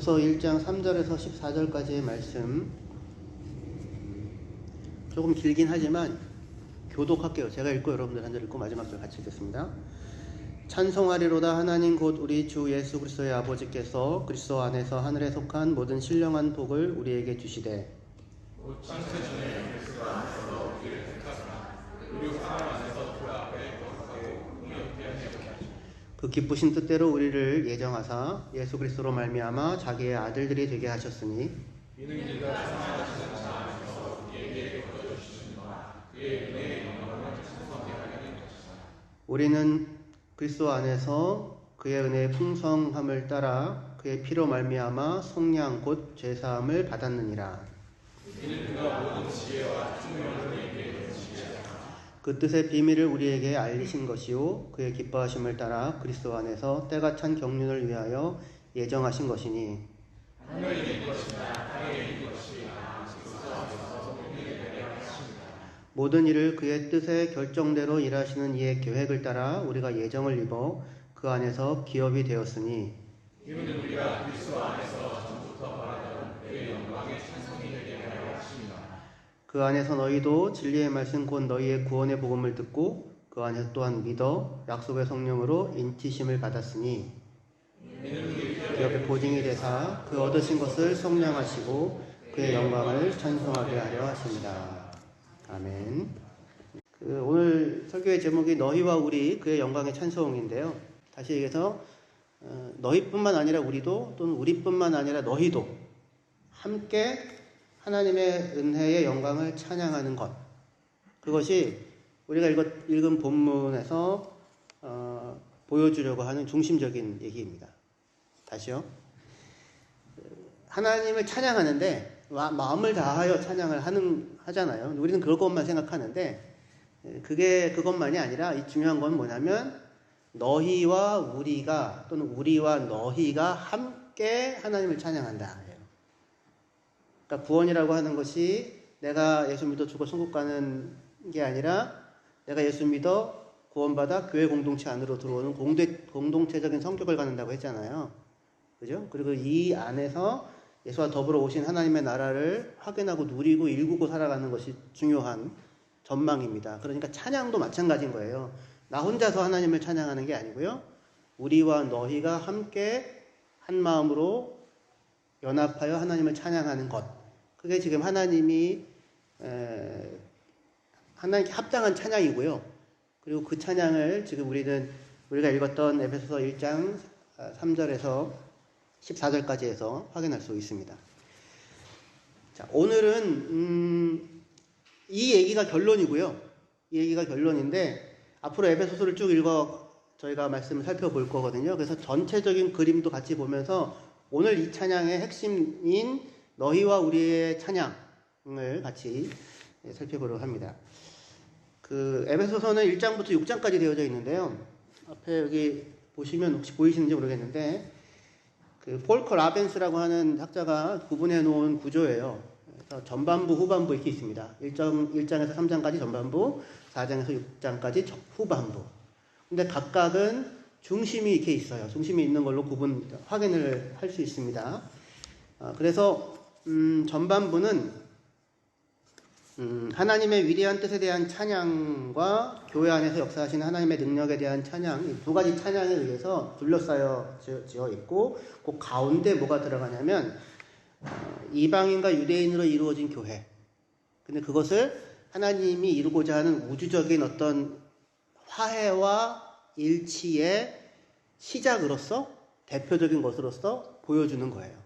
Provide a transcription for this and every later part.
에베소서 1장 3절에서 14절까지의 말씀 조금 길긴 하지만 교독할게요. 제가 읽고 여러분들 한 절 읽고 마지막 절 같이 읽겠습니다. 찬송하리로다. 하나님 곧 우리 주 예수 그리스도의 아버지께서 그리스도 안에서 하늘에 속한 모든 신령한 복을 우리에게 주시되 창세 전에 그리스도 안에서 우리를 택하사 그리고 하나님 안에서 그 앞에 거룩하고 공의롭게 하시고 그 기쁘신 뜻대로 우리를 예정하사 예수 그리스도로 말미암아 자기의 아들들이 되게 하셨으니 이는 그가 사랑하시는 자 안에서 우리에게 거둬주시는가 그의 은혜의 영광을 찬송하게 하려는 것이다. 우리는 그리스도 안에서 그의 은혜의 풍성함을 따라 그의 피로 말미암아 속량 곧 죄사함을 받았느니라. 이는 그가 모든 지혜와 총명을 우리에게 주시리라. 그 뜻의 비밀을 우리에게 알리신 것이요 그의 기뻐하심을 따라 그리스도 안에서 때가 찬 경륜을 위하여 예정하신 것이니 하늘에 있는 것이나 땅에 있는 것이 그리스도 안에서 우리에게 되게 하십니다. 모든 일을 그의 뜻의 결정대로 일하시는 이의 계획을 따라 우리가 예정을 입어 그 안에서 기업이 되었으니 이는 우리가 그리스도 안에서 전부터 바라던 그의 영광의 찬송이 되게 하려 하십니다. 그 안에서 너희도 진리의 말씀 곧 너희의 구원의 복음을 듣고 그 안에서 또한 믿어 약속의 성령으로 인치심을 받았으니 그 옆에 보증이 되사 그 얻으신 것을 성량하시고 그의 영광을 찬송하게 하려 하십니다. 아멘. 오늘 설교의 제목이 너희와 우리 그의 영광의 찬송인데요. 다시 얘기해서 너희뿐만 아니라 우리도 또는 우리뿐만 아니라 너희도 함께 하나님의 은혜의 영광을 찬양하는 것. 그것이 우리가 읽은 본문에서 보여주려고 하는 중심적인 얘기입니다. 다시요. 하나님을 찬양하는데 마음을 다하여 찬양을 하잖아요. 우리는 그것만 생각하는데 그게 그것만이 아니라 이 중요한 건 뭐냐면 너희와 우리가 또는 우리와 너희가 함께 하나님을 찬양한다. 그러니까 구원이라고 하는 것이 내가 예수 믿어 죽어 천국 가는 게 아니라 내가 예수 믿어 구원받아 교회 공동체 안으로 들어오는 공동체적인 성격을 갖는다고 했잖아요. 그죠? 그리고 이 안에서 예수와 더불어 오신 하나님의 나라를 확인하고 누리고 일구고 살아가는 것이 중요한 전망입니다. 그러니까 찬양도 마찬가지인 거예요. 나 혼자서 하나님을 찬양하는 게 아니고요. 우리와 너희가 함께 한 마음으로 연합하여 하나님을 찬양하는 것. 그게 지금 하나님께 합당한 찬양이고요. 그리고 그 찬양을 지금 우리가 읽었던 에베소서 1장 3절에서 14절까지 해서 확인할 수 있습니다. 자, 오늘은 이 얘기가 결론이고요. 이 얘기가 결론인데 앞으로 에베소서를 쭉 읽어 저희가 말씀을 살펴볼 거거든요. 그래서 전체적인 그림도 같이 보면서 오늘 이 찬양의 핵심인 너희와 우리의 찬양을 같이 살펴보려고 합니다. 에베소서는 1장부터 6장까지 되어져 있는데요. 앞에 여기 보시면 혹시 보이시는지 모르겠는데 폴커 라벤스라고 하는 학자가 구분해 놓은 구조예요. 그래서 전반부, 후반부 이렇게 있습니다. 1장에서 3장까지 전반부, 4장에서 6장까지 후반부. 근데 각각은 중심이 이렇게 있어요. 중심이 있는 걸로 확인을 할 수 있습니다. 그래서 전반부는 하나님의 위대한 뜻에 대한 찬양과 교회 안에서 역사하시는 하나님의 능력에 대한 찬양, 이 두 가지 찬양에 의해서 둘러싸여져 있고 그 가운데 뭐가 들어가냐면 이방인과 유대인으로 이루어진 교회. 근데 그것을 하나님이 이루고자 하는 우주적인 어떤 화해와 일치의 시작으로서 대표적인 것으로서 보여주는 거예요.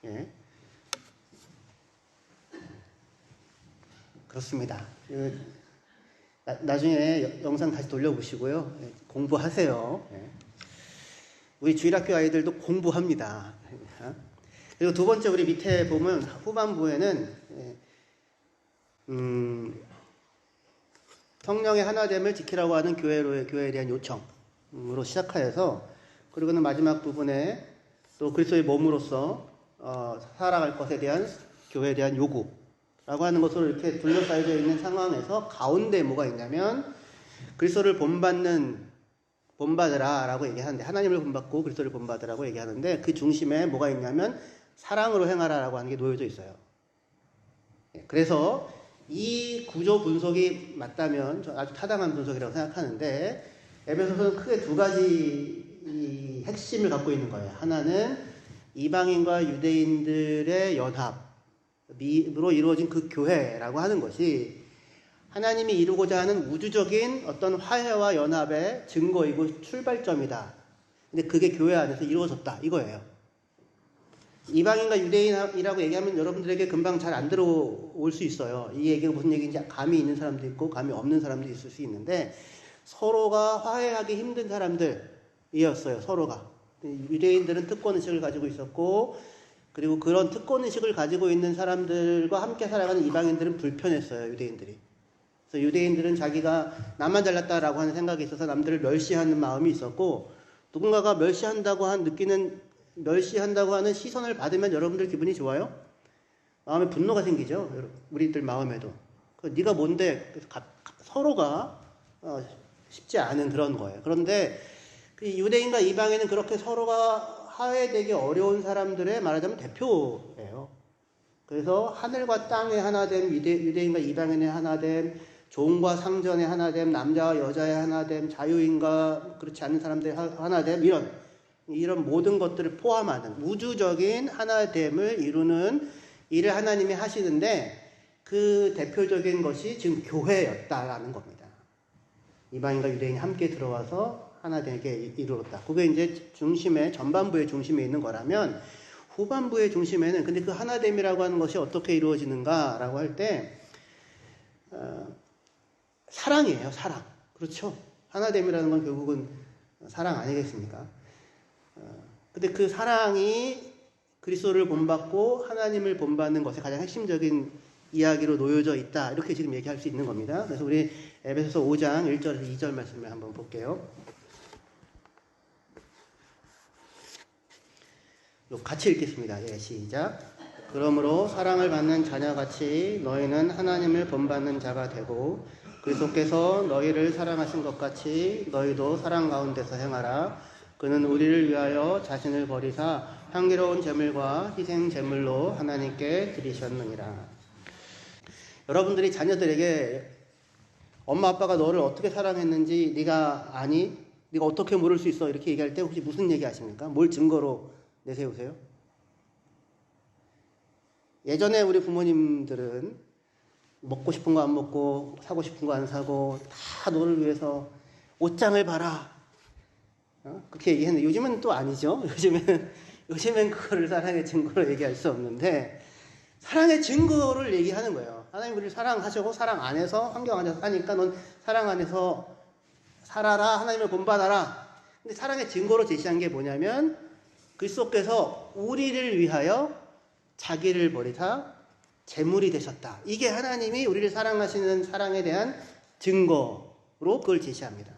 예. 그렇습니다. 나중에 영상 다시 돌려보시고요. 공부하세요. 예. 우리 주일학교 아이들도 공부합니다. 그리고 두 번째 우리 밑에 보면 후반부에는 성령의 하나됨을 지키라고 하는 교회에 대한 요청으로 시작하여서 그리고는 마지막 부분에 또 그리스도의 몸으로서 살아갈 것에 대한 교회에 대한 요구라고 하는 것으로 이렇게 둘러싸여져 있는 상황에서 가운데 뭐가 있냐면 그리스도를 본받는 본받으라라고 얘기하는데, 하나님을 본받고 그리스도를 본받으라고 얘기하는데, 그 중심에 뭐가 있냐면 사랑으로 행하라라고 하는 게 놓여져 있어요. 그래서 이 구조 분석이 맞다면 아주 타당한 분석이라고 생각하는데, 에베소서는 크게 두 가지 이 핵심을 갖고 있는 거예요. 하나는 이방인과 유대인들의 연합으로 이루어진 그 교회라고 하는 것이 하나님이 이루고자 하는 우주적인 어떤 화해와 연합의 증거이고 출발점이다. 근데 그게 교회 안에서 이루어졌다. 이거예요. 이방인과 유대인이라고 얘기하면 여러분들에게 금방 잘 안 들어올 수 있어요. 이 얘기가 무슨 얘기인지 감이 있는 사람도 있고 감이 없는 사람도 있을 수 있는데, 서로가 화해하기 힘든 사람들이었어요. 서로가. 유대인들은 특권의식을 가지고 있었고, 그리고 그런 특권의식을 가지고 있는 사람들과 함께 살아가는 이방인들은 불편했어요. 유대인들이. 그래서 유대인들은 자기가 나만 잘났다라고 하는 생각이 있어서 남들을 멸시하는 마음이 있었고, 누군가가 멸시한다고 하는 시선을 받으면 여러분들 기분이 좋아요? 마음에 분노가 생기죠. 우리들 마음에도. 네가 뭔데? 서로가 쉽지 않은 그런 거예요. 그런데 그 유대인과 이방인은 그렇게 서로가 화해되기 어려운 사람들의 말하자면 대표예요. 그래서 하늘과 땅의 하나됨, 유대인과 이방인의 하나됨, 종과 상전의 하나됨, 남자와 여자의 하나됨, 자유인과 그렇지 않은 사람들의 하나됨, 이런 모든 것들을 포함하는 우주적인 하나됨을 이루는 일을 하나님이 하시는데, 그 대표적인 것이 지금 교회였다라는 겁니다. 이방인과 유대인이 함께 들어와서 하나되게 이루었다. 그게 이제 전반부의 중심에 있는 거라면, 후반부의 중심에는, 근데 그 하나됨이라고 하는 것이 어떻게 이루어지는가라고 할 때, 사랑이에요, 사랑. 그렇죠? 하나됨이라는 건 결국은 사랑 아니겠습니까? 근데 그 사랑이 그리스도를 본받고 하나님을 본받는 것의 가장 핵심적인 이야기로 놓여져 있다. 이렇게 지금 얘기할 수 있는 겁니다. 그래서 우리 에베소서 5장 1절에서 2절 말씀을 한번 볼게요. 같이 읽겠습니다. 예, 시작. 그러므로 사랑을 받는 자녀같이 너희는 하나님을 본받는 자가 되고, 그리스도께서 너희를 사랑하신 것 같이 너희도 사랑 가운데서 행하라. 그는 우리를 위하여 자신을 버리사 향기로운 제물과 희생 제물로 하나님께 드리셨느니라. 여러분들이 자녀들에게 엄마 아빠가 너를 어떻게 사랑했는지 네가 아니? 네가 어떻게 모를 수 있어? 이렇게 얘기할 때 혹시 무슨 얘기 하십니까? 뭘 증거로 내세우세요? 예전에 우리 부모님들은 먹고 싶은 거 안 먹고 사고 싶은 거 안 사고 다 너를 위해서 옷장을 봐라, 그렇게 얘기했는데 요즘은 또 아니죠. 요즘엔 그거를 사랑의 증거로 얘기할 수 없는데, 사랑의 증거를 얘기하는 거예요. 하나님 우리를 사랑하시고 사랑 안에서, 환경 안에서 사니까 넌 사랑 안에서 살아라, 하나님을 본받아라. 근데 사랑의 증거로 제시한 게 뭐냐면, 그리스도께서 우리를 위하여 자기를 버리사 제물이 되셨다. 이게 하나님이 우리를 사랑하시는 사랑에 대한 증거로 그걸 제시합니다.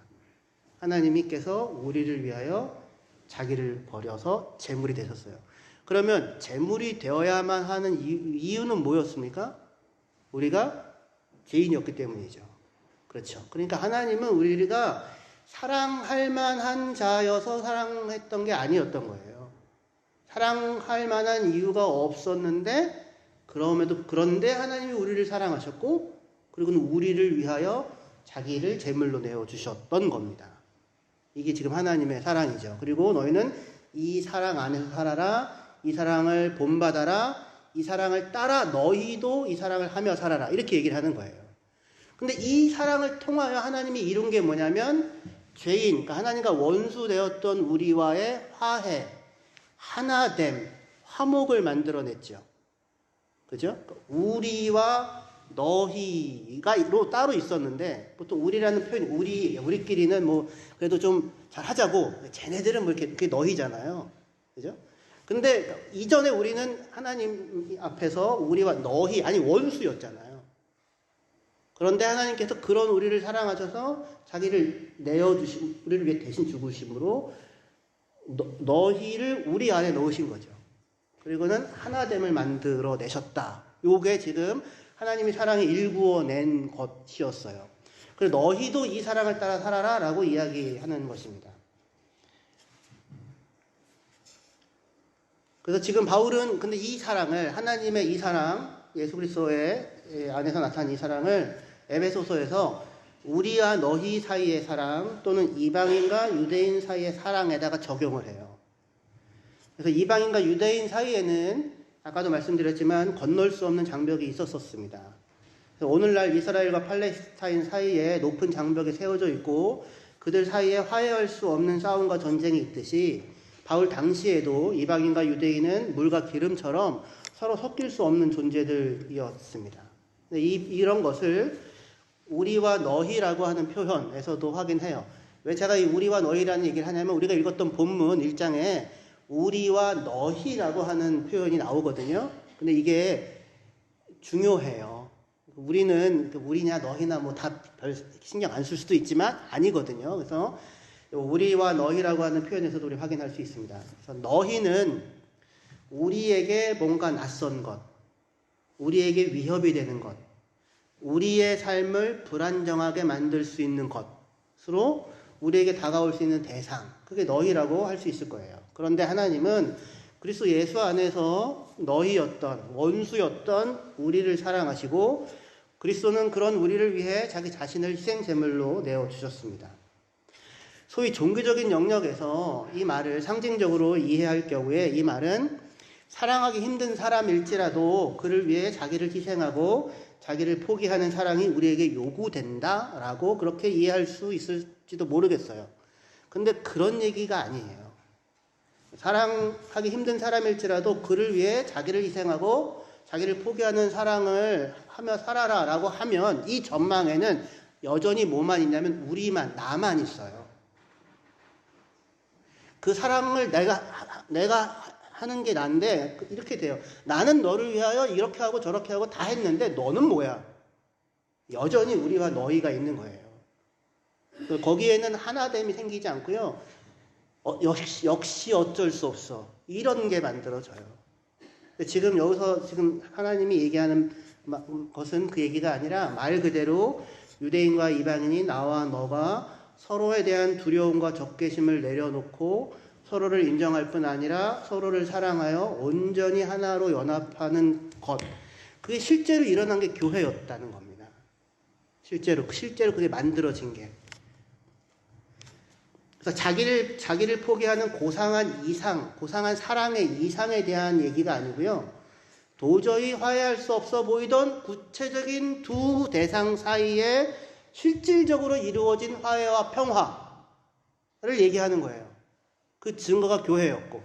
하나님께서 우리를 위하여 자기를 버려서 제물이 되셨어요. 그러면 제물이 되어야만 하는 이유는 뭐였습니까? 우리가 죄인이었기 때문이죠. 그렇죠. 그러니까 하나님은 우리가 사랑할 만한 자여서 사랑했던 게 아니었던 거예요. 사랑할 만한 이유가 없었는데, 그런데 하나님이 우리를 사랑하셨고, 그리고 우리를 위하여 자기를 제물로 내어주셨던 겁니다. 이게 지금 하나님의 사랑이죠. 그리고 너희는 이 사랑 안에서 살아라, 이 사랑을 본받아라, 이 사랑을 따라 너희도 이 사랑을 하며 살아라, 이렇게 얘기를 하는 거예요. 근데 이 사랑을 통하여 하나님이 이룬 게 뭐냐면, 죄인, 그러니까 하나님과 원수되었던 우리와의 화해, 하나됨, 화목을 만들어냈죠. 그죠? 우리와 너희가 따로 있었는데, 보통 우리라는 표현, 우리끼리는 뭐 그래도 좀 잘 하자고, 쟤네들은 뭐 이렇게 너희잖아요. 그죠? 근데 이전에 우리는 하나님 앞에서 우리와 너희, 아니 원수였잖아요. 그런데 하나님께서 그런 우리를 사랑하셔서 자기를 우리를 위해 대신 죽으심으로 너희를 우리 안에 넣으신 거죠. 그리고는 하나됨을 만들어 내셨다. 요게 지금 하나님이 사랑이 일구어낸 것이었어요. 그래서 너희도 이 사랑을 따라 살아라 라고 이야기하는 것입니다. 그래서 지금 바울은 근데 이 사랑을 하나님의 이 사랑 예수 그리스도의 안에서 나타난 이 사랑을 에베소서에서 우리와 너희 사이의 사랑 또는 이방인과 유대인 사이의 사랑에다가 적용을 해요. 그래서 이방인과 유대인 사이에는 아까도 말씀드렸지만 건널 수 없는 장벽이 있었습니다. 그래서 오늘날 이스라엘과 팔레스타인 사이에 높은 장벽이 세워져 있고 그들 사이에 화해할 수 없는 싸움과 전쟁이 있듯이 바울 당시에도 이방인과 유대인은 물과 기름처럼 서로 섞일 수 없는 존재들이었습니다. 이런 것을 우리와 너희라고 하는 표현에서도 확인해요. 왜 제가 이 우리와 너희라는 얘기를 하냐면 우리가 읽었던 본문 1장에 우리와 너희라고 하는 표현이 나오거든요. 근데 이게 중요해요. 우리는 우리냐 너희나 뭐 다 별 신경 안 쓸 수도 있지만 아니거든요. 그래서 우리와 너희라고 하는 표현에서도 우리 확인할 수 있습니다. 그래서 너희는 우리에게 뭔가 낯선 것, 우리에게 위협이 되는 것, 우리의 삶을 불안정하게 만들 수 있는 것으로 우리에게 다가올 수 있는 대상, 그게 너희라고 할 수 있을 거예요. 그런데 하나님은 그리스도 예수 안에서 너희였던, 원수였던 우리를 사랑하시고 그리스도는 그런 우리를 위해 자기 자신을 희생제물로 내어주셨습니다. 소위 종교적인 영역에서 이 말을 상징적으로 이해할 경우에 이 말은 사랑하기 힘든 사람일지라도 그를 위해 자기를 희생하고 자기를 포기하는 사랑이 우리에게 요구된다라고 그렇게 이해할 수 있을지도 모르겠어요. 근데 그런 얘기가 아니에요. 사랑하기 힘든 사람일지라도 그를 위해 자기를 희생하고 자기를 포기하는 사랑을 하며 살아라 라고 하면 이 전망에는 여전히 뭐만 있냐면 우리만, 나만 있어요. 그 사랑을 내가 하는 게 난데 이렇게 돼요. 나는 너를 위하여 이렇게 하고 저렇게 하고 다 했는데 너는 뭐야? 여전히 우리와 너희가 있는 거예요. 거기에는 하나됨이 생기지 않고요. 역시 어쩔 수 없어. 이런 게 만들어져요. 지금 여기서 지금 하나님이 얘기하는 것은 그 얘기가 아니라 말 그대로 유대인과 이방인이 나와 너가 서로에 대한 두려움과 적개심을 내려놓고 서로를 인정할 뿐 아니라 서로를 사랑하여 온전히 하나로 연합하는 것. 그게 실제로 일어난 게 교회였다는 겁니다. 실제로 그게 만들어진 게. 그래서 자기를 포기하는 고상한 사랑의 이상에 대한 얘기가 아니고요. 도저히 화해할 수 없어 보이던 구체적인 두 대상 사이에 실질적으로 이루어진 화해와 평화를 얘기하는 거예요. 그 증거가 교회였고.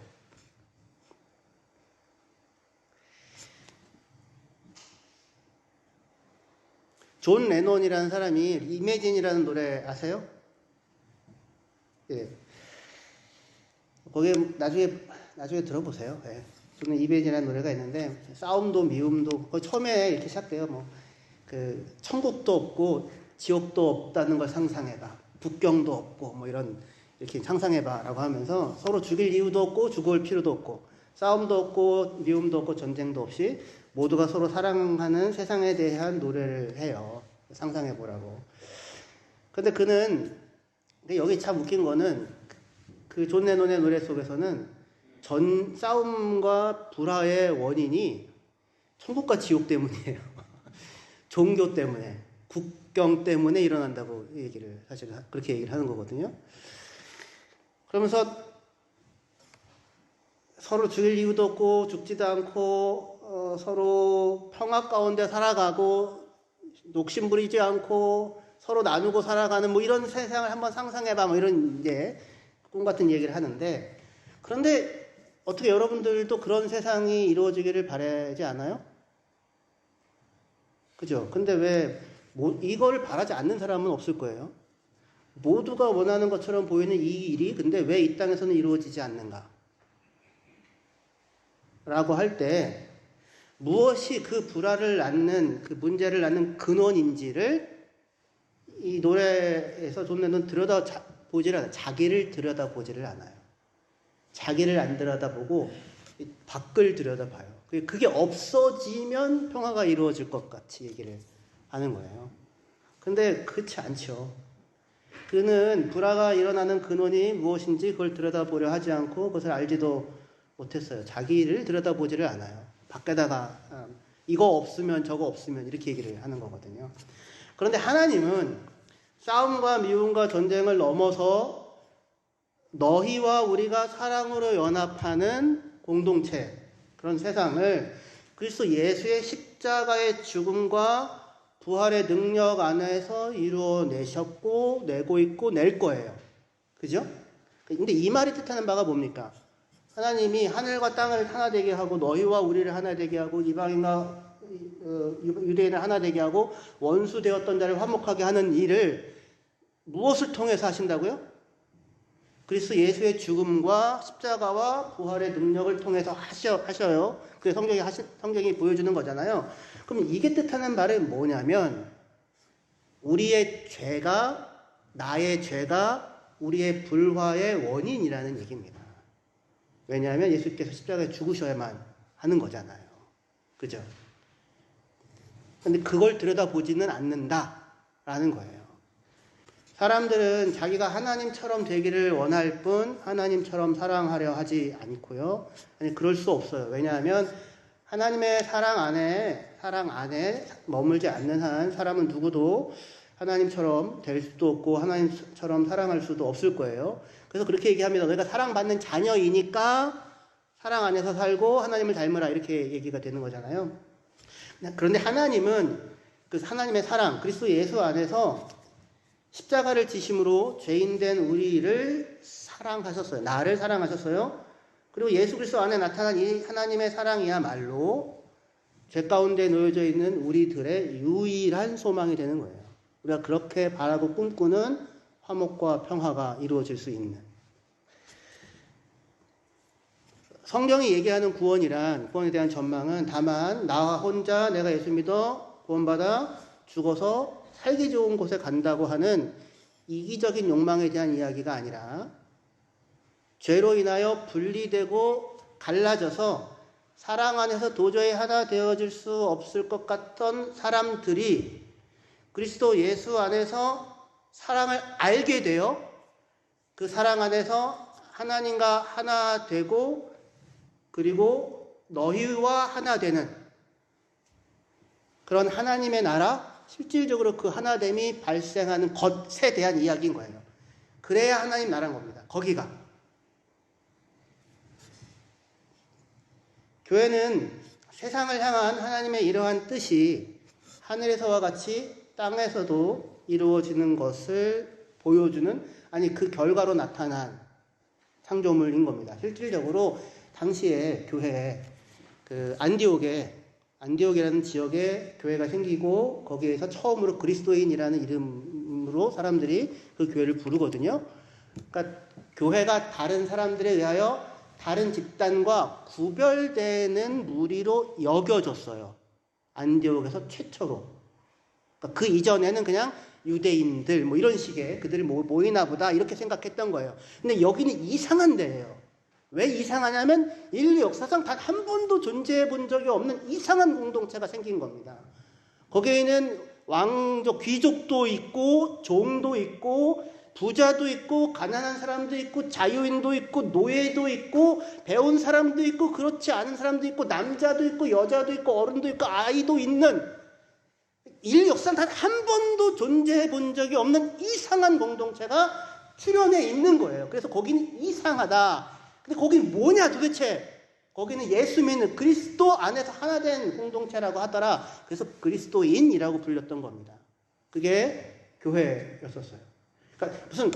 존 레논이라는 사람이 이매진이라는 노래 아세요? 예. 거기에 나중에 들어보세요. 예. 저는 이매진이라는 노래가 있는데 싸움도 미움도 거의 처음에 이렇게 시작돼요. 천국도 없고 지옥도 없다는 걸 상상해봐. 국경도 없고 이렇게 상상해봐라고 하면서 서로 죽일 이유도 없고 죽을 필요도 없고 싸움도 없고 미움도 없고 전쟁도 없이 모두가 서로 사랑하는 세상에 대한 노래를 해요. 상상해보라고. 근데 여기 참 웃긴 거는 그 존 레논의 노래 속에서는 싸움과 불화의 원인이 천국과 지옥 때문이에요. 종교 때문에, 국경 때문에 일어난다고 사실 그렇게 얘기를 하는 거거든요. 그러면서 서로 죽일 이유도 없고 죽지도 않고 서로 평화 가운데 살아가고 욕심 부리지 않고 서로 나누고 살아가는 이런 세상을 한번 상상해봐 이런 꿈 같은 얘기를 하는데 그런데 어떻게 여러분들도 그런 세상이 이루어지기를 바라지 않아요? 그죠? 근데 왜 이걸 바라지 않는 사람은 없을 거예요. 모두가 원하는 것처럼 보이는 이 일이 근데 왜 이 땅에서는 이루어지지 않는가? 라고 할 때 무엇이 그 불화를 낳는 그 문제를 낳는 근원인지를 이 노래에서 존 레논은 들여다보지를 않아요. 자기를 들여다보지를 않아요. 자기를 안 들여다보고 밖을 들여다봐요. 그게 없어지면 평화가 이루어질 것 같이 얘기를 하는 거예요. 근데 그렇지 않죠. 그는 불화가 일어나는 근원이 무엇인지 그걸 들여다보려 하지 않고 그것을 알지도 못했어요. 자기를 들여다보지를 않아요. 밖에다가 이거 없으면 저거 없으면 이렇게 얘기를 하는 거거든요. 그런데 하나님은 싸움과 미움과 전쟁을 넘어서 너희와 우리가 사랑으로 연합하는 공동체, 그런 세상을 그리스도 예수의 십자가의 죽음과 부활의 능력 안에서 이루어내셨고 내고 있고 낼 거예요. 그죠? 근데 이 말이 뜻하는 바가 뭡니까? 하나님이 하늘과 땅을 하나 되게 하고 너희와 우리를 하나 되게 하고 이방인과 유대인을 하나 되게 하고 원수 되었던 자를 화목하게 하는 일을 무엇을 통해서 하신다고요? 그리스도 예수의 죽음과 십자가와 부활의 능력을 통해서 하셔요. 그게 성경이 보여주는 거잖아요. 그럼 이게 뜻하는 말은 뭐냐면 우리의 죄가, 나의 죄가 우리의 불화의 원인이라는 얘기입니다. 왜냐하면 예수께서 십자가에 죽으셔야만 하는 거잖아요. 그죠? 근데 그걸 들여다보지는 않는다라는 거예요. 사람들은 자기가 하나님처럼 되기를 원할 뿐 하나님처럼 사랑하려 하지 않고요. 아니, 그럴 수 없어요. 왜냐하면 하나님의 사랑 안에 머물지 않는 한 사람은 누구도 하나님처럼 될 수도 없고 하나님처럼 사랑할 수도 없을 거예요. 그래서 그렇게 얘기합니다. 너희가 사랑받는 자녀이니까 사랑 안에서 살고 하나님을 닮으라, 이렇게 얘기가 되는 거잖아요. 그런데 하나님은 그 하나님의 사랑, 그리스도 예수 안에서 십자가를 지심으로 죄인된 우리를 사랑하셨어요. 나를 사랑하셨어요. 그리고 예수 그리스도 안에 나타난 이 하나님의 사랑이야말로 죄 가운데 놓여져 있는 우리들의 유일한 소망이 되는 거예요. 우리가 그렇게 바라고 꿈꾸는 화목과 평화가 이루어질 수 있는. 성경이 얘기하는 구원에 대한 전망은 다만 나 혼자 내가 예수 믿어 구원받아 죽어서 살기 좋은 곳에 간다고 하는 이기적인 욕망에 대한 이야기가 아니라 죄로 인하여 분리되고 갈라져서 사랑 안에서 도저히 하나 되어질 수 없을 것 같던 사람들이 그리스도 예수 안에서 사랑을 알게 되어 그 사랑 안에서 하나님과 하나 되고 그리고 너희와 하나 되는 그런 하나님의 나라, 실질적으로 그 하나됨이 발생하는 것에 대한 이야기인 거예요. 그래야 하나님 나라인 겁니다. 거기가. 교회는 세상을 향한 하나님의 이러한 뜻이 하늘에서와 같이 땅에서도 이루어지는 것을 보여주는, 아니 그 결과로 나타난 창조물인 겁니다. 실질적으로 당시에 교회에 그 안디옥이라는 지역에 교회가 생기고 거기에서 처음으로 그리스도인이라는 이름으로 사람들이 그 교회를 부르거든요. 그러니까 교회가 다른 사람들에 의하여 다른 집단과 구별되는 무리로 여겨졌어요. 안디옥에서 최초로. 그러니까 그 이전에는 그냥 유대인들 뭐 이런 식의 그들이 모이나 보다 이렇게 생각했던 거예요. 근데 여기는 이상한 데예요. 왜 이상하냐면 인류 역사상 단 한 번도 존재해 본 적이 없는 이상한 공동체가 생긴 겁니다. 거기에는 왕족, 귀족도 있고 종도 있고 부자도 있고 가난한 사람도 있고 자유인도 있고 노예도 있고 배운 사람도 있고 그렇지 않은 사람도 있고 남자도 있고 여자도 있고 어른도 있고 아이도 있는, 인류 역사상 단 한 번도 존재해 본 적이 없는 이상한 공동체가 출현해 있는 거예요. 그래서 거기는 이상하다. 근데 거기는 뭐냐 도대체? 거기는 예수 믿는 그리스도 안에서 하나 된 공동체라고 하더라. 그래서 그리스도인이라고 불렸던 겁니다. 그게 교회였었어요. 그러니까 무슨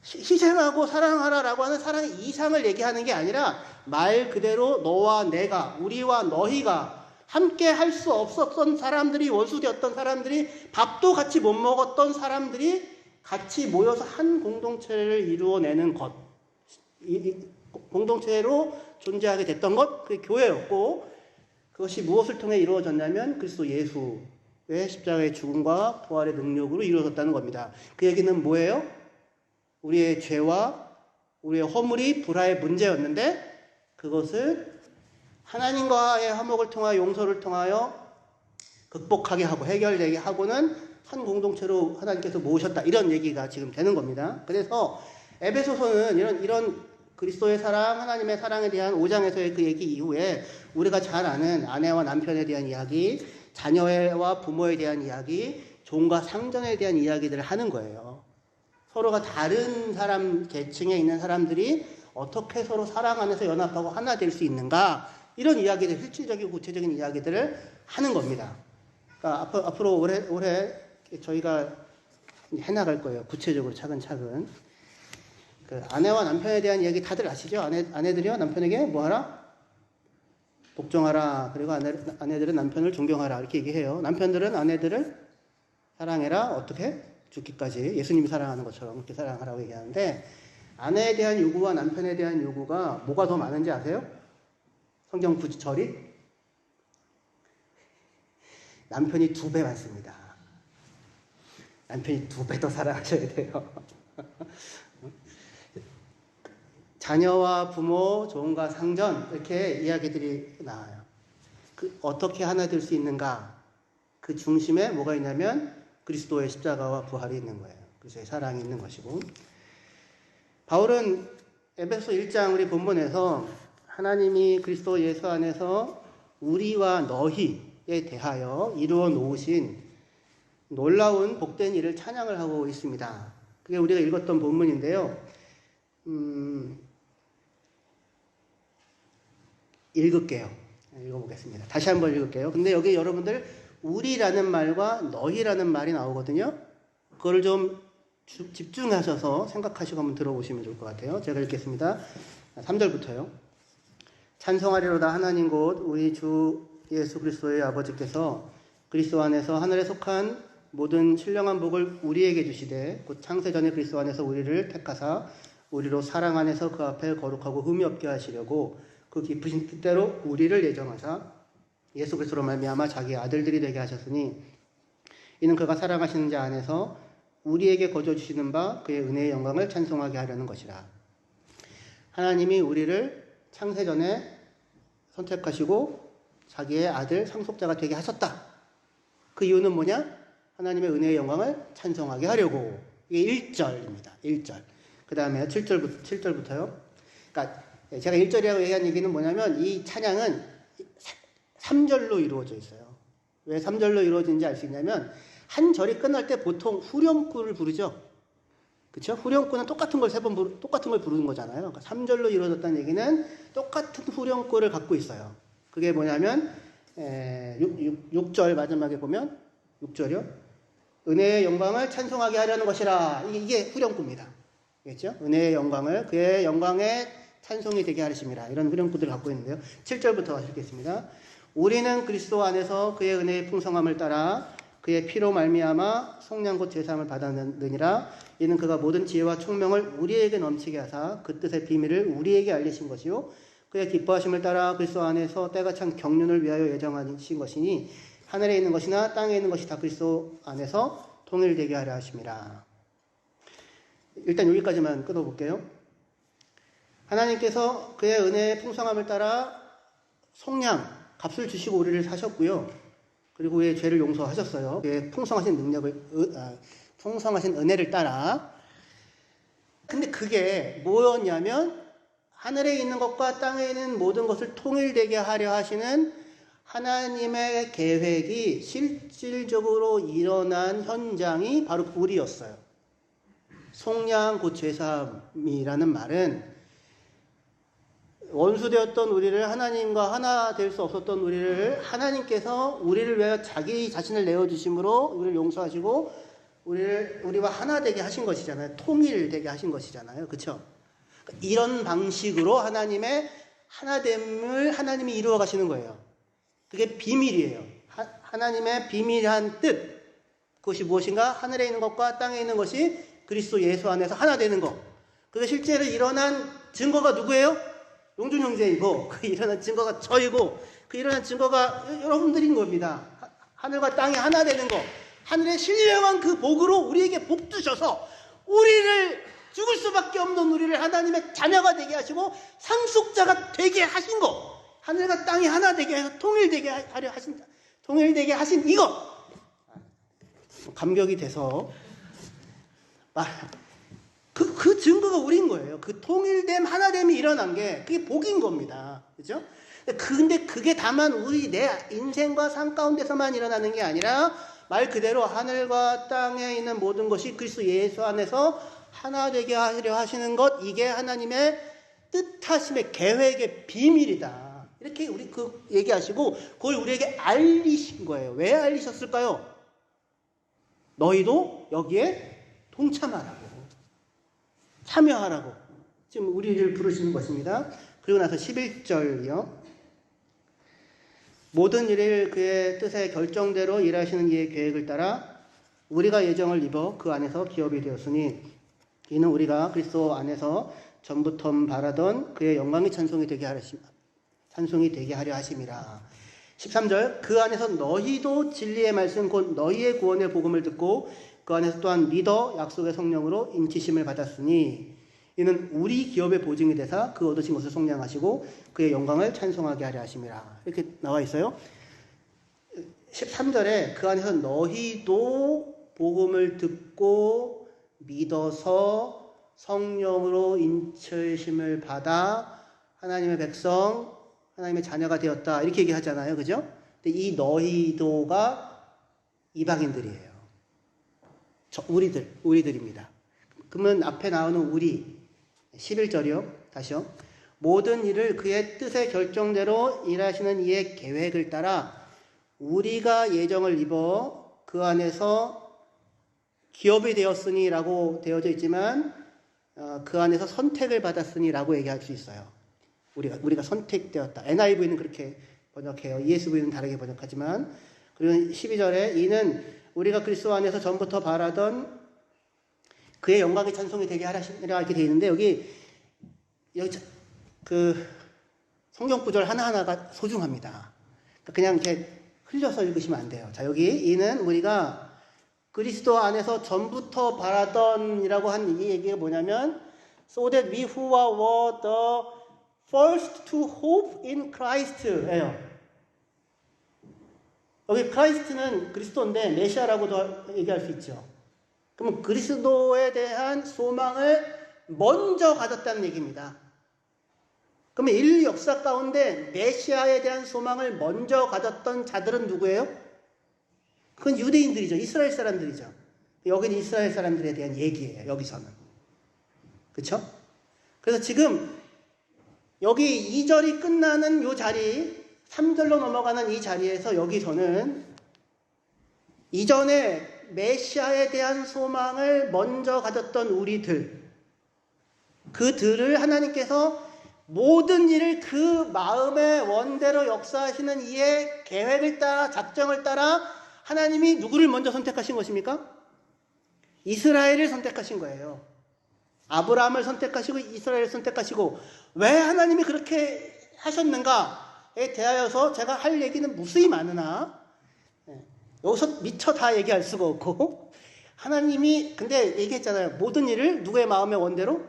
희생하고 사랑하라라고 하는 사랑의 이상을 얘기하는 게 아니라 말 그대로 너와 내가, 우리와 너희가 함께 할 수 없었던 사람들이, 원수되었던 사람들이, 밥도 같이 못 먹었던 사람들이 같이 모여서 한 공동체를 이루어내는 것, 공동체로 존재하게 됐던 것, 그게 교회였고, 그것이 무엇을 통해 이루어졌냐면 그리스도 예수의 십자가의 죽음과 부활의 능력으로 이루어졌다는 겁니다. 그 얘기는 뭐예요? 우리의 죄와 우리의 허물이 불화의 문제였는데 그것을 하나님과의 화목을 통하여 용서를 통하여 극복하게 하고 해결되게 하고는 한 공동체로 하나님께서 모으셨다, 이런 얘기가 지금 되는 겁니다. 그래서 에베소서는 이런 그리스도의 사랑, 하나님의 사랑에 대한 5장에서의 그 얘기 이후에 우리가 잘 아는 아내와 남편에 대한 이야기, 자녀와 부모에 대한 이야기, 종과 상전에 대한 이야기들을 하는 거예요. 서로가 다른 사람 계층에 있는 사람들이 어떻게 서로 사랑 안에서 연합하고 하나 될 수 있는가, 이런 이야기들, 실질적이고 구체적인 이야기들을 하는 겁니다. 그러니까 앞으로 올해 저희가 해나갈 거예요. 구체적으로 차근차근. 그 아내와 남편에 대한 이야기 다들 아시죠? 아내들이요 남편에게 뭐하라? 복종하라. 그리고 아내들은 남편을 존경하라. 이렇게 얘기해요. 남편들은 아내들을 사랑해라. 어떻게? 죽기까지. 예수님이 사랑하는 것처럼 그렇게 사랑하라고 얘기하는데, 아내에 대한 요구와 남편에 대한 요구가 뭐가 더 많은지 아세요? 성경 구절이 남편이 2배 많습니다. 남편이 2배 더 사랑하셔야 돼요. 자녀와 부모, 종과 상전, 이렇게 이야기들이 나와요. 어떻게 하나 될 수 있는가? 그 중심에 뭐가 있냐면 그리스도의 십자가와 부활이 있는 거예요. 그리스도의 사랑이 있는 것이고, 바울은 에베소 1장 우리 본문에서 하나님이 그리스도 예수 안에서 우리와 너희에 대하여 이루어 놓으신 놀라운 복된 일을 찬양을 하고 있습니다. 그게 우리가 읽었던 본문인데요. 읽어보겠습니다. 다시 한번 읽을게요. 근데 여기 여러분들 우리라는 말과 너희라는 말이 나오거든요. 그걸 좀 집중하셔서 생각하시고 한번 들어보시면 좋을 것 같아요. 제가 읽겠습니다. 3절부터요. 찬송하리로다 하나님 곧 우리 주 예수 그리스도의 아버지께서 그리스도 안에서 하늘에 속한 모든 신령한 복을 우리에게 주시되 곧 창세전에 그리스도 안에서 우리를 택하사 우리로 사랑 안에서 그 앞에 거룩하고 흠이 없게 하시려고 그 깊으신 뜻대로 우리를 예정하사 예수 그리스도로 말미암아 자기의 아들들이 되게 하셨으니 이는 그가 사랑하시는 자 안에서 우리에게 거저 주시는 바 그의 은혜의 영광을 찬송하게 하려는 것이라. 하나님이 우리를 창세전에 선택하시고 자기의 아들 상속자가 되게 하셨다. 그 이유는 뭐냐? 하나님의 은혜의 영광을 찬송하게 하려고. 이게 1절입니다. 1절. 그 다음에 7절부터요. 그러니까 제가 1절이라고 얘기한 얘기는 뭐냐면 이 찬양은 3절로 이루어져 있어요. 왜 3절로 이루어지는지 알 수 있냐면 한 절이 끝날 때 보통 후렴구를 부르죠. 그렇죠? 후렴구는 똑같은 걸 똑같은 걸 부르는 거잖아요. 그러니까 3절로 이루어졌다는 얘기는 똑같은 후렴구를 갖고 있어요. 그게 뭐냐면 6절 마지막에 보면 6절이요. 은혜의 영광을 찬송하게 하려는 것이라. 이게 후렴구입니다. 알겠죠? 은혜의 영광을 그의 영광의 찬송이 되게 하심이라. 이런 후렴구들을 갖고 있는데요. 7절부터 읽겠습니다. 우리는 그리스도 안에서 그의 은혜의 풍성함을 따라 그의 피로 말미암아 속량 곧 제사함을 받았느니라. 이는 그가 모든 지혜와 총명을 우리에게 넘치게 하사 그 뜻의 비밀을 우리에게 알리신 것이요 그의 기뻐하심을 따라 그리스도 안에서 때가 찬 경륜을 위하여 예정하신 것이니 하늘에 있는 것이나 땅에 있는 것이 다 그리스도 안에서 통일되게 하려 하심이라. 일단 여기까지만 끊어볼게요. 하나님께서 그의 은혜의 풍성함을 따라 속량, 값을 주시고 우리를 사셨고요. 그리고 그의 죄를 용서하셨어요. 그의 풍성하신 능력을, 풍성하신 은혜를 따라. 근데 그게 뭐였냐면 하늘에 있는 것과 땅에 있는 모든 것을 통일되게 하려 하시는 하나님의 계획이 실질적으로 일어난 현장이 바로 우리였어요. 속량 곧 죄사함이라는 말은 원수되었던 우리를 하나님과 하나 될 수 없었던 우리를 하나님께서 우리를 위하여 자기 자신을 내어주심으로 우리를 용서하시고 우리와 하나 되게 하신 것이잖아요. 통일되게 하신 것이잖아요. 그렇죠? 이런 방식으로 하나님의 하나됨을 하나님이 이루어 가시는 거예요. 그게 비밀이에요. 하나님의 비밀한 뜻. 그것이 무엇인가? 하늘에 있는 것과 땅에 있는 것이 그리스도 예수 안에서 하나 되는 것. 그게 실제로 일어난 증거가 누구예요? 용준 형제이고, 그 일어난 증거가 저이고, 그 일어난 증거가 여러분들인 겁니다. 하늘과 땅이 하나 되는 것. 하늘의 신령한 그 복으로 우리에게 복 주셔서 우리를 죽을 수밖에 없는 우리를 하나님의 자녀가 되게 하시고 상속자가 되게 하신 것. 하늘과 땅이 하나 되게 해서 통일되게 하신 이것. 감격이 돼서 그 증거가 우리인 거예요. 그 통일됨, 하나됨이 일어난 게 그게 복인 겁니다. 그죠? 근데 그게 다만 우리 내 인생과 삶 가운데서만 일어나는 게 아니라 말 그대로 하늘과 땅에 있는 모든 것이 그리스도 예수 안에서 하나 되게 하려 하시는 것, 이게 하나님의 뜻하심의 계획의 비밀이다. 이렇게 우리 그 얘기하시고 그걸 우리에게 알리신 거예요. 왜 알리셨을까요? 너희도 여기에 동참하라고, 참여하라고 지금 우리를 부르시는 것입니다. 그리고 나서 11절이요. 모든 일을 그의 뜻의 결정대로 일하시는 이의 계획을 따라 우리가 예정을 입어 그 안에서 기업이 되었으니 이는 우리가 그리스도 안에서 전부터 바라던 그의 영광이 찬송이 되게 하려 하심이라. 13절 그 안에서 너희도 진리의 말씀 곧 너희의 구원의 복음을 듣고 그 안에서 또한 믿어 약속의 성령으로 인치심을 받았으니 이는 우리 기업의 보증이 되사 그 얻으신 것을 속량하시고 그의 영광을 찬송하게 하려 하심이라. 이렇게 나와 있어요. 13절에 그 안에서 너희도 복음을 듣고 믿어서 성령으로 인치심을 받아 하나님의 백성, 하나님의 자녀가 되었다. 이렇게 얘기하잖아요. 그죠? 근데 이 너희도가 이방인들이에요. 우리들입니다. 그러면 앞에 나오는 우리 11절이요. 다시요. 모든 일을 그의 뜻의 결정대로 일하시는 이의 계획을 따라 우리가 예정을 입어 그 안에서 기업이 되었으니 라고 되어져 있지만 그 안에서 선택을 받았으니 라고 얘기할 수 있어요. 우리가 선택되었다. NIV는 그렇게 번역해요. ESV는 다르게 번역하지만. 그리고 12절에 이는 우리가 그리스도 안에서 전부터 바라던 그의 영광의 찬송이 되게 하시라 이렇게 되어 있는데 여기 그 성경 구절 하나하나가 소중합니다. 그냥 이렇게 흘려서 읽으시면 안 돼요. 자, 여기 이는 우리가 그리스도 안에서 전부터 바라던이라고 한 이 얘기가 뭐냐면 so that we who were the first to hope in Christ예요. 여기 크라이스트는 그리스도인데 메시아라고도 얘기할 수 있죠. 그러면 그리스도에 대한 소망을 먼저 가졌다는 얘기입니다. 그러면 인류 역사 가운데 메시아에 대한 소망을 먼저 가졌던 자들은 누구예요? 그건 유대인들이죠. 이스라엘 사람들이죠. 여기는 이스라엘 사람들에 대한 얘기예요. 여기서는. 그렇죠? 그래서 지금 여기 2절이 끝나는 이 자리, 3절로 넘어가는 이 자리에서 여기서는 이전에 메시아에 대한 소망을 먼저 가졌던 우리들, 그들을 하나님께서 모든 일을 그 마음의 원대로 역사하시는 이의 계획을 따라, 작정을 따라 하나님이 누구를 먼저 선택하신 것입니까? 이스라엘을 선택하신 거예요. 아브라함을 선택하시고 이스라엘을 선택하시고, 왜 하나님이 그렇게 하셨는가에 대하여서 제가 할 얘기는 무수히 많으나 여기서 미처 다 얘기할 수가 없고, 하나님이 근데 얘기했잖아요. 모든 일을 누구의 마음의 원대로?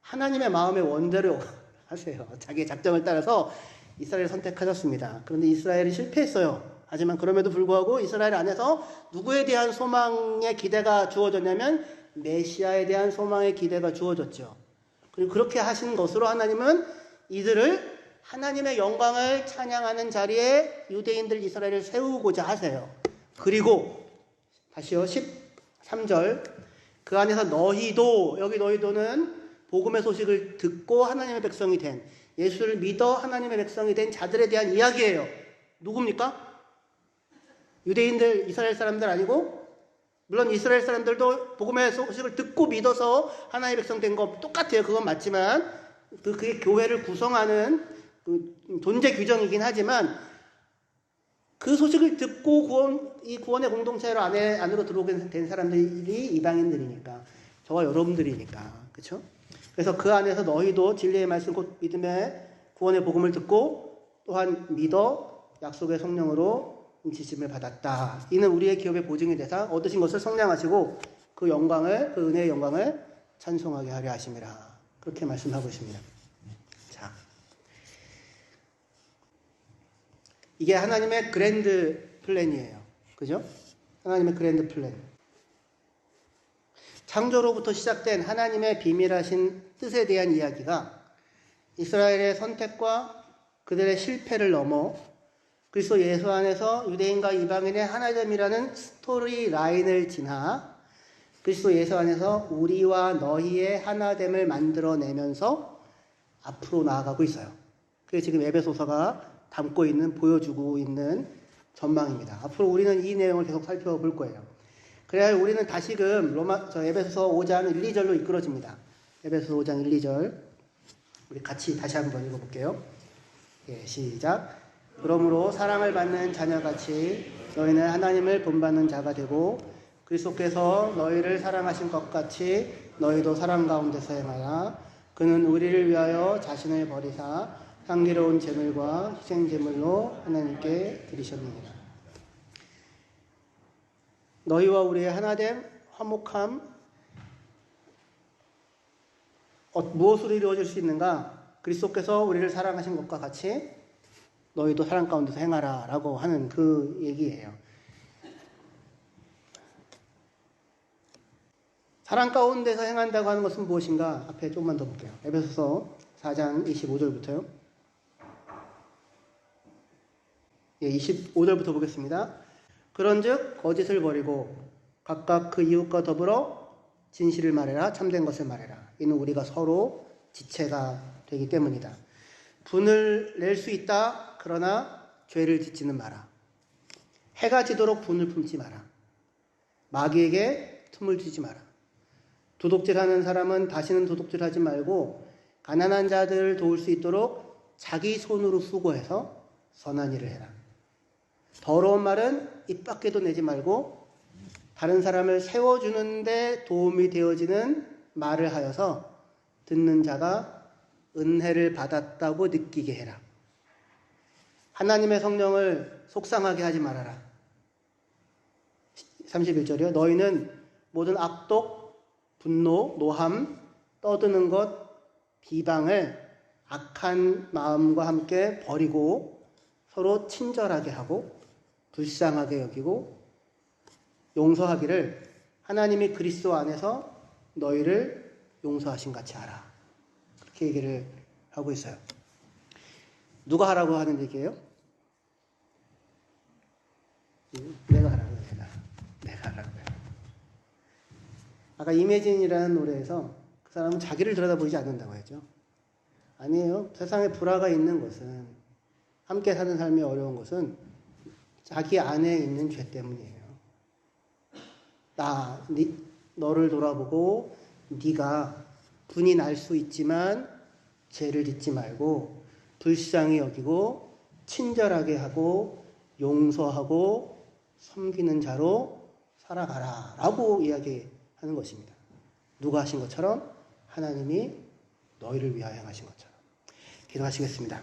하나님의 마음의 원대로 하세요. 자기의 작정을 따라서 이스라엘을 선택하셨습니다. 그런데 이스라엘이 실패했어요. 하지만 그럼에도 불구하고 이스라엘 안에서 누구에 대한 소망의 기대가 주어졌냐면 메시아에 대한 소망의 기대가 주어졌죠. 그리고 그렇게 하신 것으로 하나님은 이들을 하나님의 영광을 찬양하는 자리에 유대인들 이스라엘을 세우고자 하세요. 그리고 다시요. 13절 그 안에서 너희도, 여기 너희도는 복음의 소식을 듣고 하나님의 백성이 된, 예수를 믿어 하나님의 백성이 된 자들에 대한 이야기예요. 누굽니까? 유대인들, 이스라엘 사람들 아니고, 물론 이스라엘 사람들도 복음의 소식을 듣고 믿어서 하나님의 백성 된 거 똑같아요. 그건 맞지만 그게 교회를 구성하는 그 존재 규정이긴 하지만, 그 소식을 듣고 이 구원의 공동체 안으로 들어오게 된 사람들이 이방인들이니까, 저와 여러분들이니까. 그렇죠? 그래서 그 안에서 너희도 진리의 말씀 곧 믿음의 구원의 복음을 듣고 또한 믿어 약속의 성령으로 인치심을 받았다. 이는 우리의 기업의 보증이 되사 얻으신 것을 성량하시고 그 영광을, 그 은혜의 영광을 찬송하게 하려 하심이라. 그렇게 말씀하고 있습니다. 자, 이게 하나님의 그랜드 플랜이에요. 그죠? 하나님의 그랜드 플랜. 창조로부터 시작된 하나님의 비밀하신 뜻에 대한 이야기가 이스라엘의 선택과 그들의 실패를 넘어 그리스도 예수 안에서 유대인과 이방인의 하나됨이라는 스토리 라인을 지나 그리스도 예수 안에서 우리와 너희의 하나됨을 만들어내면서 앞으로 나아가고 있어요. 그게 지금 에베소서가 담고 있는, 보여주고 있는 전망입니다. 앞으로 우리는 이 내용을 계속 살펴볼 거예요. 그래야 우리는 다시금 에베소서 5장 1, 2절로 이끌어집니다. 에베소서 5장 1, 2절 우리 같이 다시 한번 읽어볼게요. 예, 시작. 그러므로 사랑을 받는 자녀같이 너희는 하나님을 본받는 자가 되고 그리스도께서 너희를 사랑하신 것 같이 너희도 사랑 가운데서 행하라. 그는 우리를 위하여 자신을 버리사 향기로운 제물과 희생 제물로 하나님께 드리셨느니라. 너희와 우리의 하나됨, 화목함, 무엇으로 이루어질 수 있는가? 그리스도께서 우리를 사랑하신 것과 같이 너희도 사랑 가운데서 행하라 라고 하는 그 얘기예요. 사랑 가운데서 행한다고 하는 것은 무엇인가? 앞에 조금만 더 볼게요. 에베소서 4장 25절부터요. 예, 25절부터 보겠습니다. 그런즉 거짓을 버리고 각각 그 이웃과 더불어 진실을 말해라. 참된 것을 말해라. 이는 우리가 서로 지체가 되기 때문이다. 분을 낼 수 있다. 그러나 죄를 짓지는 마라. 해가 지도록 분을 품지 마라. 마귀에게 틈을 주지 마라. 도둑질하는 사람은 다시는 도둑질하지 말고 가난한 자들을 도울 수 있도록 자기 손으로 수고해서 선한 일을 해라. 더러운 말은 입 밖에도 내지 말고 다른 사람을 세워주는데 도움이 되어지는 말을 하여서 듣는 자가 은혜를 받았다고 느끼게 해라. 하나님의 성령을 속상하게 하지 말아라. 31절이요. 너희는 모든 악독, 분노, 노함, 떠드는 것, 비방을 악한 마음과 함께 버리고 서로 친절하게 하고 불쌍하게 여기고 용서하기를 하나님이 그리스도 안에서 너희를 용서하신 같이 하라. 그렇게 얘기를 하고 있어요. 누가 하라고 하는 얘기예요? 내가 하라고요. 내가 하라고요. 아까 이매진이라는 노래에서 그 사람은 자기를 들여다보지 않는다고 했죠. 아니에요. 세상에 불화가 있는 것은, 함께 사는 삶이 어려운 것은 자기 안에 있는 죄 때문이에요. 너를 돌아보고 네가 분이 날 수 있지만 죄를 짓지 말고 불쌍히 여기고 친절하게 하고 용서하고 섬기는 자로 살아가라 라고 이야기하는 것입니다. 누가 하신 것처럼? 하나님이 너희를 위하여 행하신 것처럼. 기도하시겠습니다.